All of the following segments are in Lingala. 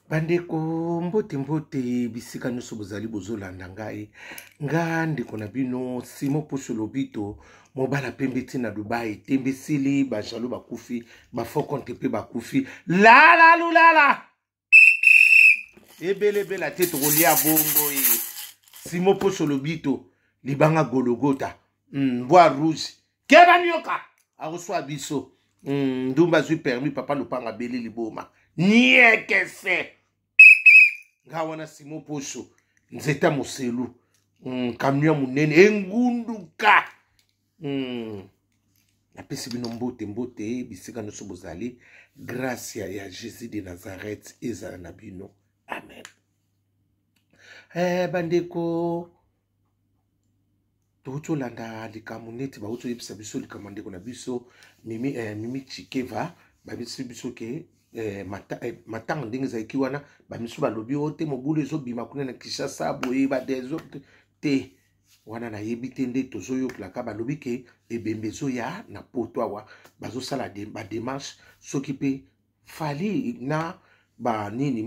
Bandeko mbote mbote bisika nyonso bozali bozolanda ngai nga ndeko na bino Simo Poso Lobito mobala pembe tina Dubai tembesili bajalo bakufi bafokonte pe bakufi lala lulala ebele bela te tokolia bongo Simo Poso Lobito libanga gologota bois rouge keba nyoka akoswa biso ndumba zui permis papa lupanga beli liboma niekese nga wana Simo Poso nzeta moselu camion munene engunduka napesi bino mbote mbote bisika nyonso bozali grâce ya Jésus de Nazareth ezala na bino amen. Bandeko tozolanda likambo neti baozoyebisa biso likambo ndeko na biso Mimi Chikeva babisi biso ke matanga ndenge ezalaki wana bamisu balobi oyo te mobulu ezobima kuna na Kinshasa boye badezo te wana nayebi te nde tozoyokelaka balobi ke ebembe ezoya na poto awa bazosala bademarshe soki mpe fali na nini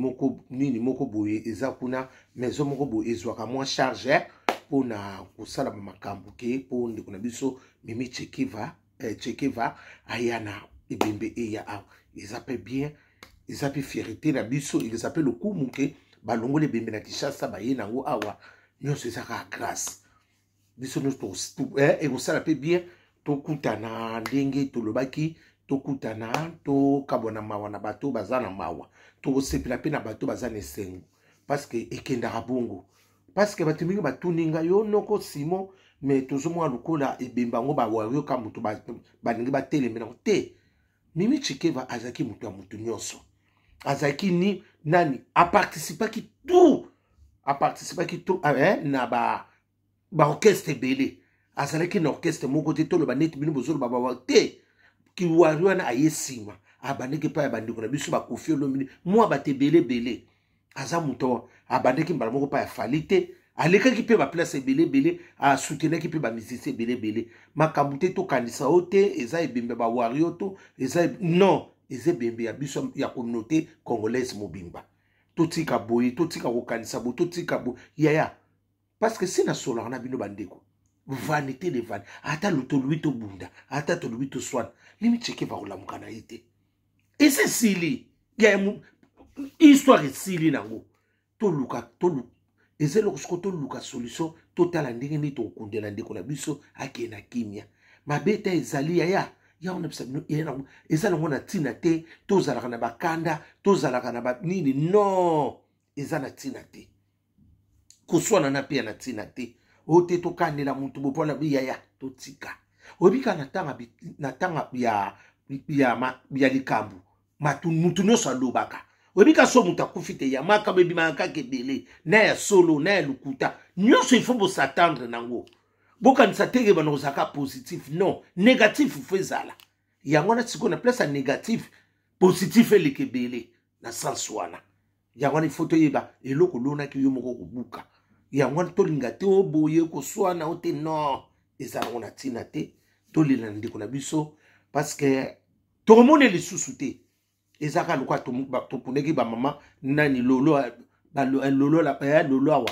moko boye eza kuna maison moko boye ezwaka mwa charge mpona kosala bamakambo ke mpo ndeko na biso Mimi Chekeva aya na ebembe eya awa eza pe bien eza pe fierté na biso eza pe lokumu ke balongoli ebembe na Kinshasa baye nango awa nyonso ezaka grâce biso nyonso ekosala pe bien tokutana ndenge tolobaki tokutana tokabwana mawa na bato baza na mawa tokosepela pe na bato baza na esengo parceke ekendaka bongo parceke bato mingi batuninga yo noko Simo me tozomona lokola ebembe yango bawayoka moto balingi batelemela te Mimi Chikeva azaki moto ya moto nyonso azaki ni nani aparticipaki tout na ba orchestre belé azalaki na orchestre moko te tolo baneti bino bozolo baba te ki wana ayesima abandeki pa bandeko na biso bakofi olomini mwa bate belé aza moto abandeki mbala moko pa ya falite alekaki pe ba place belé a soutenaki pe ba musicien belé makambo te to kanisa ote eza ebembe ba wario to eza non eza ebembe ya biso ya communauté congolaise mobimba totika boye totika kokanisa bo totika bo yaya parce que sina solo na bino bandeko vanité de van ata luto luito bunda ata to luito swan Mimi Chekeva olamuka na ite et c'est sili ya histoire sili nango toluka eze lokosko toluka solution totala ndenge ni tokundela ndeko na biso ake na kimia mabeta ezali ya ona bisa bino eza nango na tina te tozalaka na bakanda tozalaka na nini non eza na tina te koswana na pia na tina te ote tokandela mutu bopola biyaya totika obika na tanga ya likambo mutu nyonso alobaka obika so mutu akufi te ya makambo ebimaka kebele na ya solo na ya lukuta nyonso il faut bosatendre nango bokanisa teke banakozaka positif non négatif fezala yango na siko na place ya négatif positif elekebele na sens wana yango na ifoto yeba eloko lonaki yo moko kobuka yango na tolinga te oboye koswana ote non ezalongo na tina te tolela na ndeko na biso parce que tokomona lisusu te ezaka lokwa topuneki bamama nani lolo awa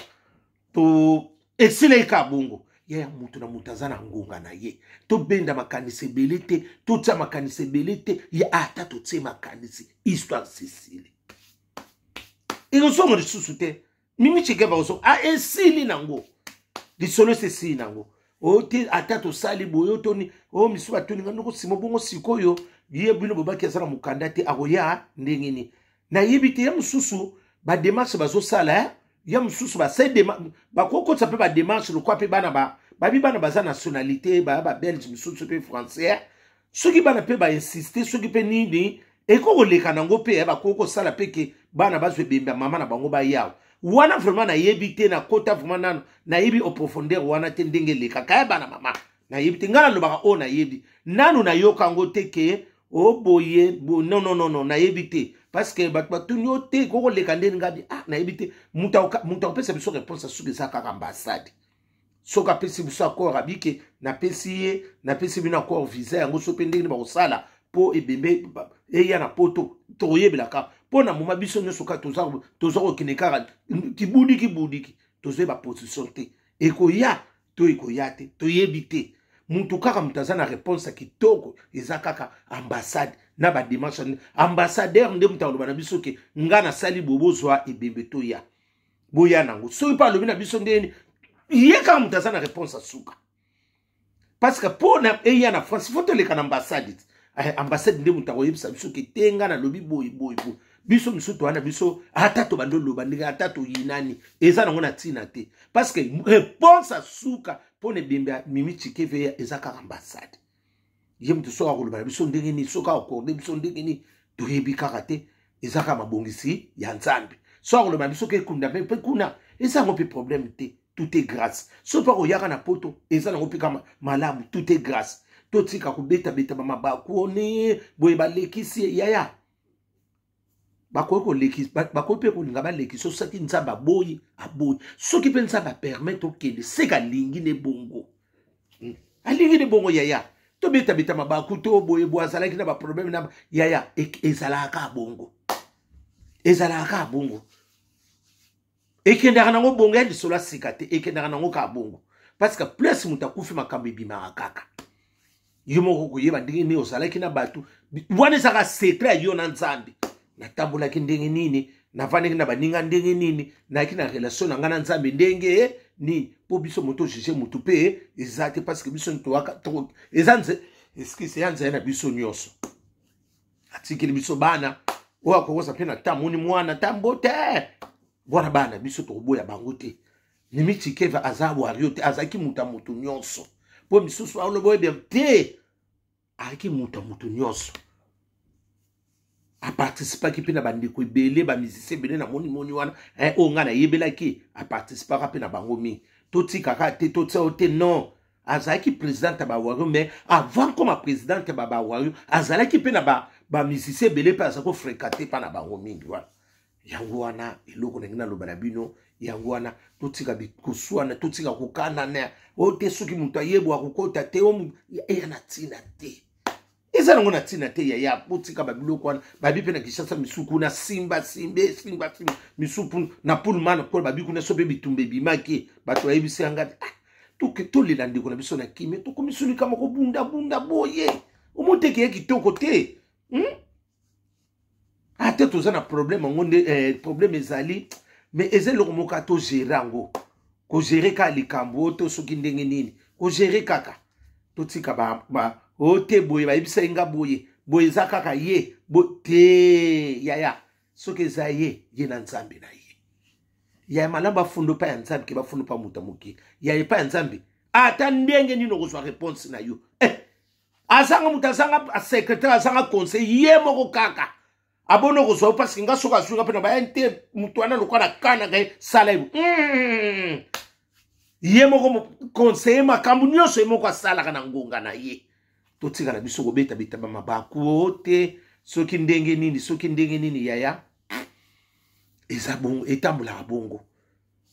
to esileka bongo ya mutu na mutu aza na ngonga na ye tobenda makanisi ebele te totia makanisi ebele te ya ata totie makanisi histoire sisili ekosongo lisusu te Mimi Chekeva oso esili nango lisolo sesili nango ote ata tosali boyo toni misu batoninga noko Simo bongo sikoyo ye bino bobaki azala mukanda te akoya ndenge ni na yebi te ya mususu ba démarche bazosala ya mususu ba bakokotsa pe ba démarche lokwa pe bana bana baza nationalité ba belge mususu pe français soki bana pe ba insister soki pe nini ekoleka nango pe bakokosala pe ke bana bazwe bemba mama na bango ba yawo wana vraiment na yebi te na kota vraiment na yebi au profondeur wana te ndenge leka kaya bana mama na yebi te ngala lobaka o na yebi nanu na yoka ngo te ke boye non na yebi te parce que batuni o te koko leka ndenge ngadi na yebi te muta opesa biso réponse suki za kaka ambassade soka pesi biso accord abike na pesi bino accord visa yango so pe ndenge bakosala po ebembe eya na poto toyebelaka pona moma biso nyonso ka toza kokende kaka kibudiki tozoye baposition te ekoya to ekoya te toyebi te mutu kaka mutu aza na réponse ya kitoko eza kaka ambassade na badémarche ambassadeur nde mutu aloba na biso ke nga nasali bobozwa ebembe toya boya nango soki mpe alobi na biso ndeni ye kaka mutu aza na réponse asuka parce que pona eya na France fo toleka na ambassade ambassade nde mutu akoyebisa biso ke te nga nalobi boye biso misutu wana biso ata tobanda oloba ndenge ata toyinani eza nango na ntina te parce que réponse asuka mpona ebembe ya Mimi Tshikeve eza kaka ambassade ye mutu soki akoloba na biso ndenge nini soki akorde biso ndenge nini toyebi kaka te eza kaka mabongisi ya nzambe soki akoloba na biso ke ekunda mpe kuna eza yango mpe problème te tout est grâce soki mpe akoyaka na poto eza nango mpe kaka malamu tout est grâce totika kobeta bamabaku one boye balekisi yaya bakoki mpe kolinga balekisi osaki nzambe aboyi soki mpe nzambe apermete okende seka alingi ne bongo alingi ne bongo yaya tobeta mabaku to boye azalaki na baproblème na yaya ezalaka bongo ekendaka nango bongo ya lisolo asika te ekendaka nango kaka bongo parce que plus mutu akufi makambo ebimaka kaka yo moko koyeba ndenge nini ozalaki na bato wana ezaka secret ya yo na nzambe natambolaki ndenge nini navandaki na baninga ndenge nini nayaki na relation na ngai na nzambe ndenge nini mpo biso moto juge mutu mpe eza te parce que biso eza excuse ya nzela na biso nyonso atikeli biso bana oyo akokosa mpe na tamoni mwana tambo te bwana bana biso tokoboya bango te Mimi Tshikeve aza wario te azalaki mutu ya motu nyonso mpo misusu aloba oyebi te ayaki mutu ya motu nyonso aparticipaki mpe na bandeko ebele bamisisi ebele na moni wana oyo ngai nayebelaki aparticipaka mpe na bango mingi totikaka te totia te non azalaki présidente ya bawario mais avant koma présidente ya bawario azalaki mpe na bamisisi ebele mpe aza kofréquente mpa na bango mingi wana yango wana eloko ndenge naloba na bino yango wana totika bikoswana totika kokanana oyo te soki moto ayebwa kokota te eya na ntina te eza nango na ntina te yaya botika babiloko wana babi mpe na Kinshasa misuku na simba misuku na pulma na kola babi kuna so mpe bitumba ebimaki bato bayebisi yanga te tolela ndeko na biso na kimia tokomisolika moko bunda boye omoteke ye kitoko te ate toza na problème yango nde problème ezali mais eza eloko moko togere yango kogere kaka likambo oyo to soki ndenge nini kogere kaka totika oyo te boye bayebisa ye nga boye eza kaka ye te yaya soki eza ye na nzambe na ye yaya malamu bafundo mpa ya nzambe ke bafundo mpa moto moke yaya epa ya nzambe ata ndenge nini okozwa réponse na yo azanga moto azanga secrétaire azanga conseil ye moko kaka abono kozwa parce que nga soka azwinga mpe na baya te moto wana lokwa na kanaka ye sala ye moko conseiller makambo nyonso ye moko asalaka na ngonga na ye totika na biso kobeta bamabaku te soki ndenge nini yaya eza bongo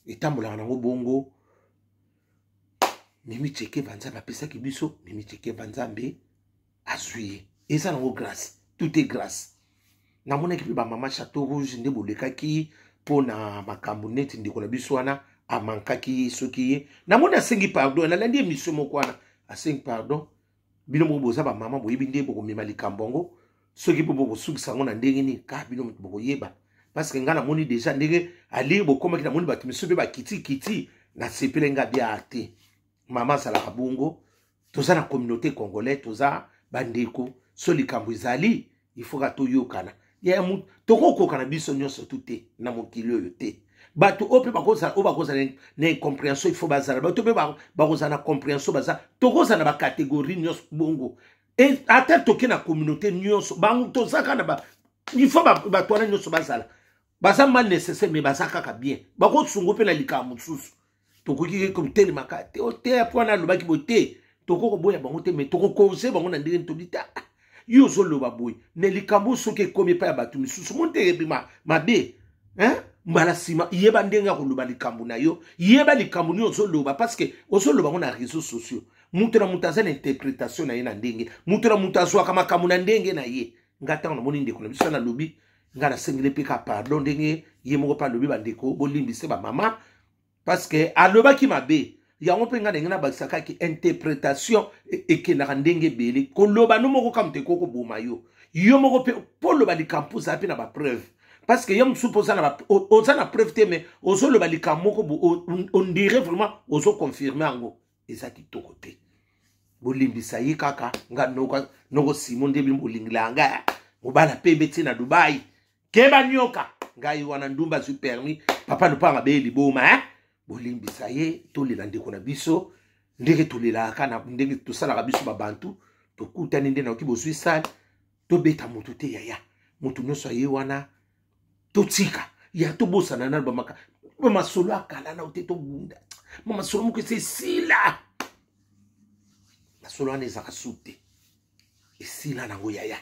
etambolaka nango bongo Mimi Tshikeve nzambe apesaki biso Mimi Tshikeve nzambe azwi ye eza nango grâce tout est grâce namonaki mpe bamama Chateau Rouge nde bolekaki mpo na makambo neti ndeko na biso wana amankaki soki ye namoni asengi pardon nalandi émission moko wana asengi pardon bino moko boza bamama boyebi nde bokomema likambo yango soki mpo bokosukisa yango na ndenge nini kaka bino moto bokoyeba parce que ngai namoni deja ndenge ali bokomaki namoni bato miso mpe bakitikiti nasepele nga bia te mama azalaka bongo toza na communauté congolais toza bandeko so likambo ezali ifoka toyokana tokokokana biso nyonso tu te na mokili oyo te bato oyo mpe bakozala na incompréhension ifo bazala bato mpe bakozala na compréhension baza tokozala na bacatégorie nyonso bongo ata toke na communauté nyonso bango tozaka na ifo bato wana nyonso baza mal nécessaire mais baza kaka bien bakosungu mpe na likambo mosusu tokoki kotelemaka te ote mpo wana alobaki boye te tokokoboya bango te mais tokokonse bango na ndenge tobi te yo ozoloba boye na likambo soki ekomi epai ya bato misusu monteyebi mabe mbala nsima yeba ndenge ya koloba likambo na yo yeba likambo nini ozoloba parce que ozoloba ngo na réseaux sociaux mutu na mutu aza na interprétation na ye na ndenge mutu na mutu azwaka makambo na ndenge na ye nga ntango namoni ndeko na biso nalobi ngana sengile pika pardon ndenge ye moko pa lobi bandeko bolimbise ba mama parce que aloba ki mabe yango pe ngana ngana bakisaka ki interprétation ekenaka ndenge bele koloba no moko kamte koko boma yo moko pe poloba li campus api na ba preuve parce que yom supposa na oza na preuve te mais ozo loba li kamoko on dirait vraiment ozo confirmer ango ezaki toko te bolimbisa ye kaka nga noko Simon ndebi bolingilanga mobala pembe tina Dubai keba nyoka ngai wana ndumba zu permis papa no panga be liboma bolimbisa ye tolela ndeko na biso ndenge tolela kana ndenge tosala ka biso babantu tokutani ndenge na kibo Suisse to beta mutu te yaya mutu nyonso ye wana totika ya to bosana na bamaka masolo akala na ote to bunda masolo moko se sila masolo ane zaka sute esila na ngo yaya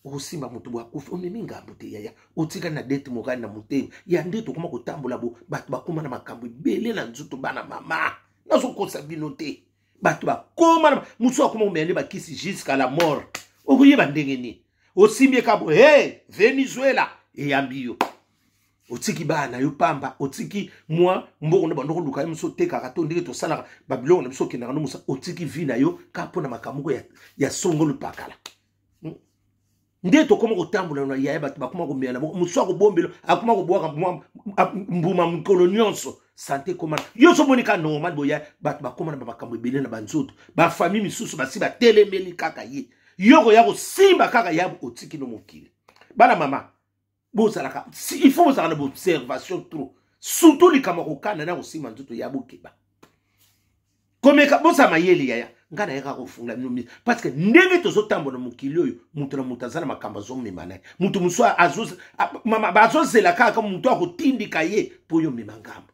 osimba mutu bwa kufi omemi ngambo te yaya otika na date mokani na mutema ya ndeto koma kotambola bo batu bakoma na makambo bele na nzuto bana mama nazo kosa bino te batu bakoma na muso akoma omende bakisi jusqu'à la mort okoyeba ndenge ni osimbi kabo Venezuela eyambiyo otiki bana yo pamba otiki moi mbongo na bandoko luka muso teka kato ndenge to sala babilongo na biso kenaka no musa otiki vina yo kapo na makambo ya songolo pakala nde to koma kotambola na yaya batu bakoma ko mela muso ko bombelo akoma ko bwaka mbuma mukolo nyonso santé koma yo so monika normal boya batu bakoma na makambo ebele na banzoto ba famille misusu basi ba telemeli kaka ye yoko ya ko simba kaka ya otiki no mokili bana mama bozalaka il faut vous avoir une observation trop surtout les kamakokana na osima nzoto ya bokeba komeka bosa mayeli yaya ngana yaka kofunga minomi parce que ndenge tozotambola mokili oyo mutu na mutu azana makamba zomema naye mutu muso azos mama bazozela kaka mutu akotindika ye po yo mema ngambo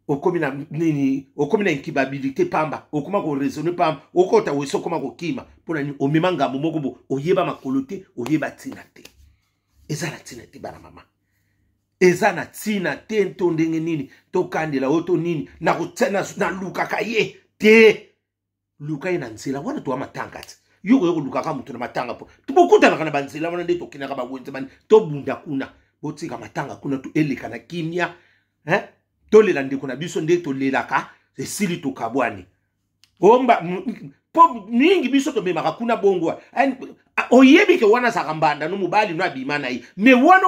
okomi na nini okomi na incubabilité pamba okoma ko raisonner pamba okota weso koma ko kima pona ni omema ngambo moko bo oyeba makolote oyeba tina te ezana tina te bana mama ezana tina te ntondenge nini to kandela oto nini na kutena na luka kaye te luka ina nzela wana to amatanga ati yoko luka ka mutu na matanga po tubokuta na kana banzela wana ndeto kinaka bagwenze mani to bunda kuna botika matanga kuna to eleka na kimia tolela ndeko na biso nde tolelaka esili tokabwani omba po ningi biso to memaka kuna bongo oyebi ke wana sakambanda no mobali no abima na yi me wana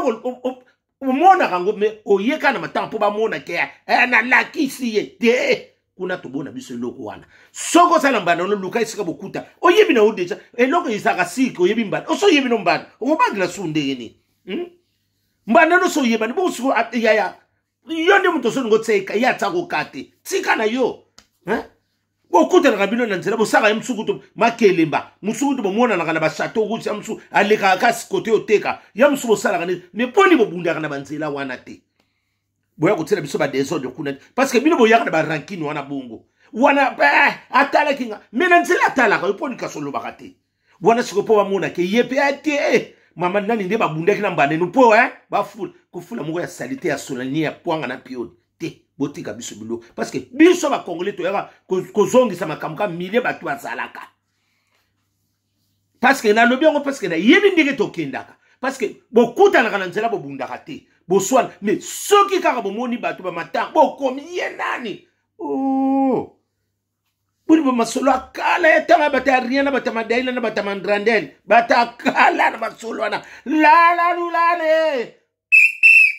omona kango me oyeka na matanga po ba mona ke na lakisi ye te kuna to bona biso loko wana soko sala mbanda no luka isika bokuta oyebi na odeja eloko isaka siko oyebi mbanda oso yebi no mbanda obangila sunde yeni mbanda no so yeba ni bo so ya yonde muto so ngotseka yatsa ko kate tsika na yo bokuta na kabino na nzela bosaka yamsukuto makelemba musukuto bomona na kana ba chateau kuti yamsu aleka ka sikote oteka yamsu bosala kana me poni bobunda kana banzela wana te boya kutela biso ba désordre kuna parce que bino boya kana ba rankini wana bongo wana atala kinga mena nzela atala ka poni kasolo bakate wana sikopo bamona ke yepe ate mama nani nde babundaki na mbane no po bafula kufula moko ya salite ya solani ya poanga na pioni te botika biso bilo parce que biso ba congolais to yaka kozongisa makambo ka milliers batu azalaka parce que na lobi ngo parce que na yebi ndenge to kendaka parce que bokuta na kana nzela bobundaka te boswana mais soki kaka bomoni batu ba matanga bokomi ye nani Buni ba masolo akala ya tanga bata riana bata madaila na bata mandrandel bata akala na masolo na la lulane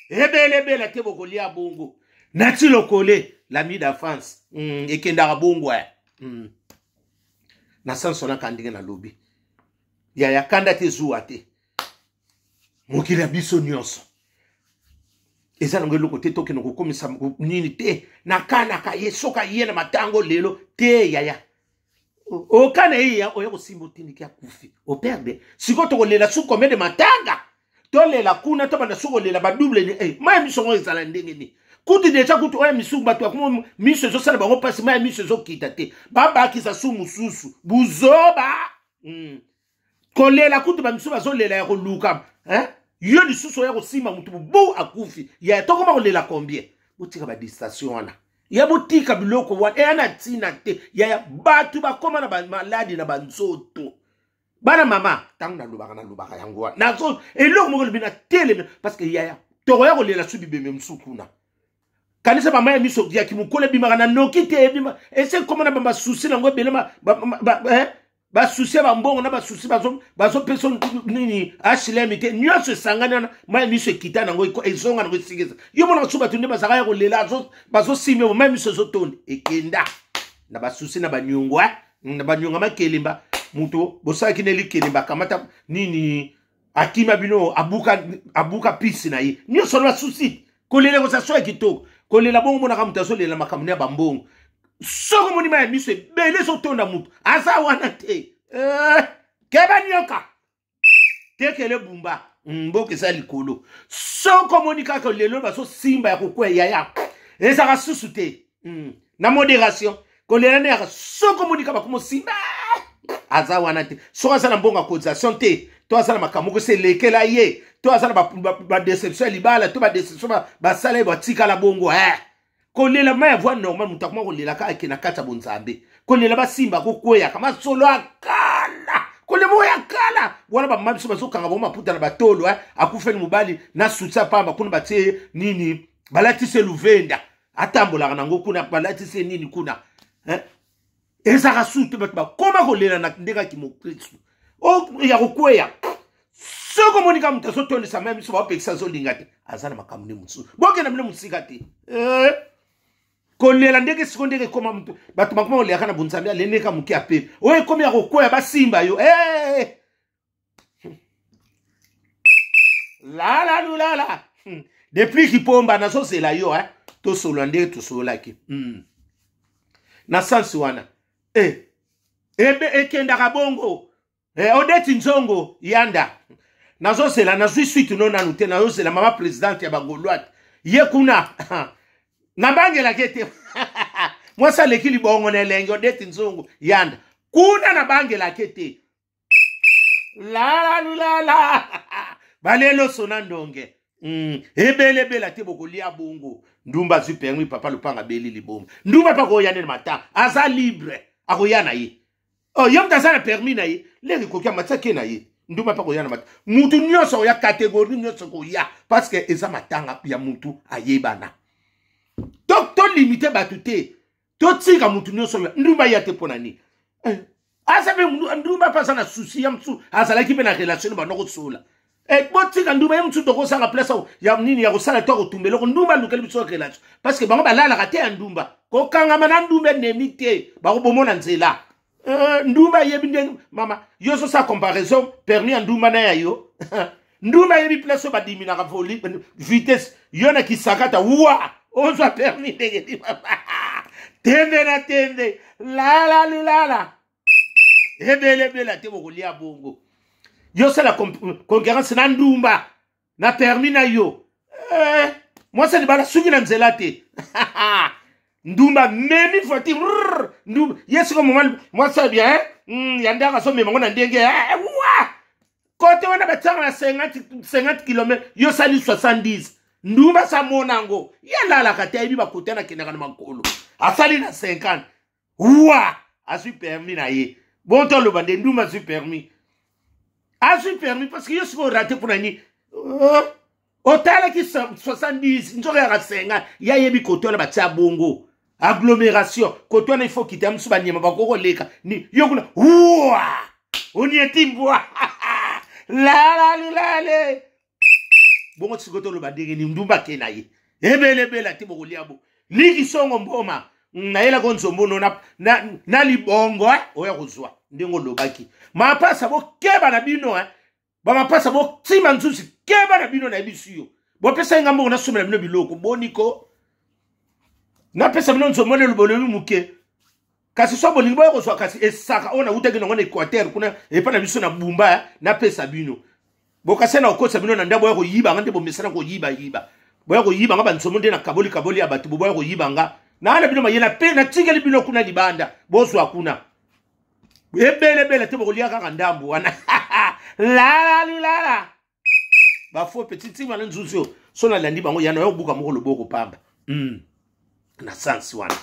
ebele bele te bokolia bongo nati lokole l'ami d'enfance ekenda bongo na sanso na kandinga na lobi ya kanda te zuwa te mokila biso nyonso ezana ngelo kote toke no kokomisa nini te na kana ka yesoka ye na matango lelo te yaya o kana ya o yako simbo tindiki ya kufi o perde siko to lela su komede matanga to lela kuna to bana su lela ba double ni ma misongo ezala ndenge ni kuti deja kuti oya misu batu akomo miso zo sala bango pasi ma miso zo kita te baba kisa su mususu buzoba kolela kuti ba misu bazo lela ya koluka yo lisusu ya kosima mutu bo akufi ya tokoma kolela combien botika ba distraction wana ya botika biloko wana ana tina te ya batu bakoma na ba maladi na banzoto Bana mama, tant na lubaka yangwa. Na so, et l'homme m'a dit, télé, parce que yaya, t'aurais rolé la subi même soukuna. Kanisa mama ya miso dia kimukole bimaka na noki te bima. Et c'est comment na ba souci na ngo belema ba souci ba mbongo na ba souci bazo person nini HLM te nyose sangana na ma miso kita na ngo ezonga na ngo sigeza. Yo mona suba tunde ba saka ya kolela bazo sime ma miso zotonde ekenda. Na ba souci na ba nyongwa na ba nyonga makelimba muto bosaki neli kelimba kamata nini akima bino abuka pisi na ye. Nyose na souci kolela ko sa so kitoko. Kolela bongo mona kamutaso lela makamune ya bambongo. Soko moni ma miso bele so tonda mutu. Asa wana te. Keba nyoka. Tekele bumba. Mboke sa likolo. Soko moni kaka lelo baso simba ya kokwe yaya. Esa ka susu te. Na modération. Kolela ne ya soko moni kaba komo simba. Asa wana te. Soko sa na mbonga cotisation te. To asa na makamuko se lekela ye. To asa na ba déception libala, to ba déception ba sala ba tika la bongo kolela ma voix normal mutakuma kolela ka akina kata bonzambe kolela ba simba ko koya kama solo akala kolela mo yakala wana ba mabiso bazokanga bo maputa na batolo akufeni mubali na sutsa pamba kuna batie nini balatise luvenda atambola na ngo kuna balatise nini kuna eza ka sutu batba koma kolela na ndeka kimokristo o ya kokwea soko monika mutaso toni sa même so ba pekisa zo lingate azana makamune mutsu boke na mne musikate kolela ndeke sikondeke koma mtu batu makoma ole yakana bunzambe aleneka muki ape oye komi ya kokoya basimba yo la depuis kipomba na so sela yo to solo ndeke to solo ki na sansi wana ebe ekenda kabongo odeti nzongo yanda nazo sela na suite non na nute nazo sela mama présidente ya bagolwat ye kuna na bangela kete moi ça lekili bongo na lenge odeti nzongo yanda kuna na bangela kete la balelo sona ndonge ebele bela te bokolia bongo ndumba zu permis papa lupanga beli libomba ndumba pa ko yane mata aza libre akoyana ye yom tazana permis na ye leki kokia matake na ye ndumba pa koyana mata mutu nyoso ya catégorie nyoso ko ya parce que eza matanga ya mutu ayebana to limiter batute to tika mutu nyoso ya ndumba ya te ponani asabe ndumba pa sana souci ya mtu azala ki na relation ba noko sola botika ndumba ya mtu toko sanga place ya nini ya kosala to kotumbelo ko ndumba lukeli biso relation parce que bango balala kate ya ndumba ko kanga mana ndumba nemite ba ko bomona nzela ndumba yebi ndenge mama yo so sa comparaison permis ndumba na yo ndumba yebi place ba dimina ka voli vitesse yona kisakata wa ozo permis ndenge di mama tende na tende la ebele bela te bokolia bongo yo c'est la concurrence na ndumba na permis na yo moi c'est bala suki na nzela te ndumba memi foti ndumba yes comme moi ça bien yanda ka so me ngona ndenge wa kote wana batanga na 50 km yo sali 70 ndumba sa monango yala la kata ibi bakote na kinaka na makolo asali na 50 wa asu permis na ye bon to lo bande ndumba su permis asu permis parce que yo se raté pour nani otala ki 70 nzoka ya 50 ya yebi kote na batia bongo agglomération kote na il faut quitter msu banyema bakoko leka ni yokuna wa oni etimbwa la bongo tsikoto lo badenge ni ndumba kena ye ebele bela te bokolia bo liki songo mboma na yela konzombo na libongo oya kozwa ndengo lobaki mapasa bo keba na bino ba mapasa bo tima nzuzi keba na bino na ebisiyo bo pesa ngambo na somela bino biloko boniko na pesa bino nzombo le lobolo muke kasi so bolingo boya kozwa kasi esaka ona utaki ngona Equateur kuna epa na biso na bumba na pesa bino bokase na okosa bino na ndabo ya koyiba ngande bo mesana koyiba boya koyiba ngaba nsomo nde na kaboli ya batu boya koyiba nga na ala bino mayela pe na tingeli bino kuna libanda bozwa kuna ebele te bokolia kaka ndambo wana la ba fo petit tima na nzuzo so na landi bango yana yo buka moko loboko pamba na sansi wana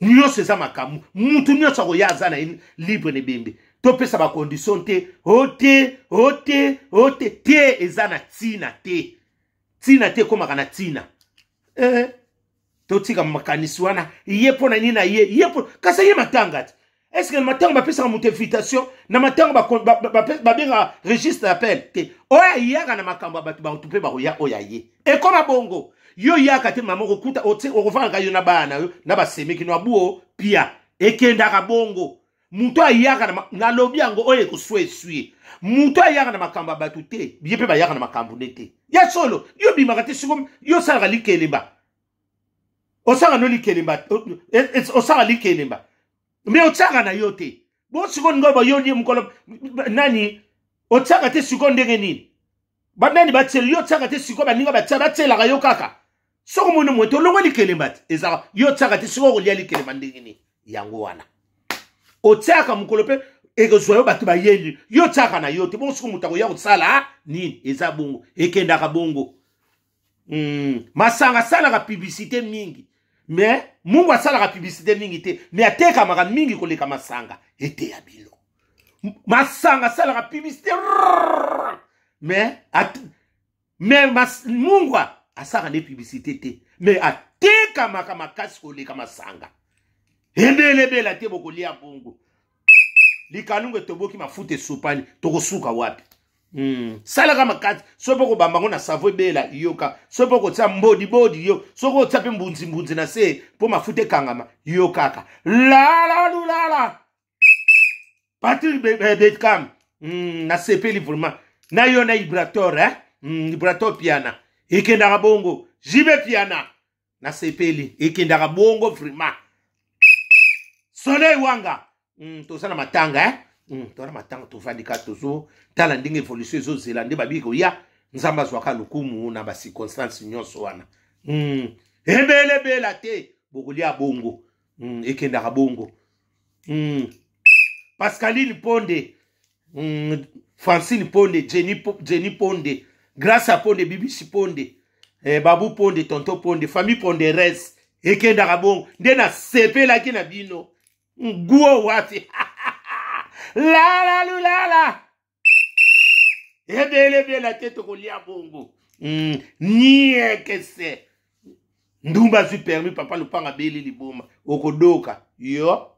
nyose za makamu mutu nyose ko yaza na libre ne bembe topesa ba condition te ote te ezana tina te koma kana tina totika makanisi wana ye pona nina ye kasa ye matanga est-ce que matanga ba pesa mu invitation na matanga ba benga registre d'appel te oya yaka na makambo ba tupe ba ya oya ye e koma bongo yo yaka te mama kokuta okuvanga yo na bana yo na basemeki no abuo pia ekenda ka bongo muto ayaka na lobi yango oye kuswe muto ayaka na makambo batu te yepe ba yaka na makambo nete ya solo yo bimaka te sikom yo sala likelemba osanga no likelemba osanga likelemba me otsaka na yo te bo sikon ngoba yo ndi mukolo nani otsaka te sikon ndenge nini banani batsela yo tsaka te sikon baninga batsela yo kaka soko mono mweto longo likelemba ezaka yo tsaka te sikon lia likelemba ndenge nini yango wana otsaka mukolo pe ekozwa yo batu bayeli yo tsaka na yo te bon soko mutako ya kotsala nini eza bongo ekenda ka bongo masanga sala ka publicité mingi mais mungu asala ka publicité mingi te mais ateka maka mingi koleka masanga ete ya bilo masanga sala ka publicité mais mungu asala ne publicité te mais ateka maka makasi koleka masanga ebele te bokolia bongo likalungu toboki mafuta supani tokosuka wapi salaka makati sopoko bambango na savo bela yoka sopoko tsa mbodi yo soko tsape mbunzi na se po mafuta kangama yo kaka la Patrick Beckham na sepeli vraiment na yo na vibrator vibrator piana ekenda bongo jibe piana na sepeli ekenda bongo vraiment Soleil wanga tosana matanga tona matanga tofandika tozo tala ndinge evolution zo zela nde babiko ya nzamba zwaka lukumu na ba circonstance nyonso wana ebele te bokulia bongo ekenda ka bongo Pascaline Ponde Francine Ponde Jenny Ponde Grâce Ponde Bibisi Ponde Babu Ponde Tonto Ponde famille Ponde res ekenda ka bongo nde na sepela ki na bino nguo wati la ebele tete kolia bongo nie kese ndumba su permis papa lupanga beli liboma okodoka yo